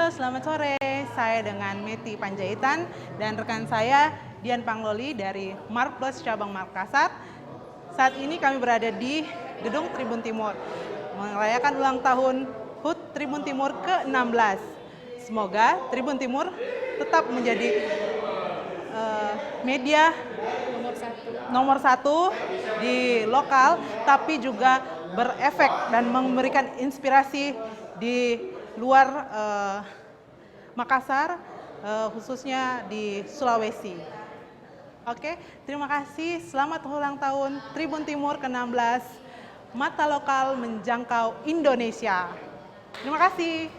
Halo, selamat sore. Saya dengan Meti Panjaitan dan rekan saya Dian Pangloli dari Marplus Cabang Makassar. Saat ini kami berada di Gedung Tribun Timur, merayakan ulang tahun HUT Tribun Timur ke-16. Semoga Tribun Timur tetap menjadi media nomor satu di lokal, tapi juga berefek dan memberikan inspirasi di luar Makassar, khususnya di Sulawesi. Oke, terima kasih. Selamat ulang tahun Tribun Timur ke-16. Mata lokal menjangkau Indonesia. Terima kasih.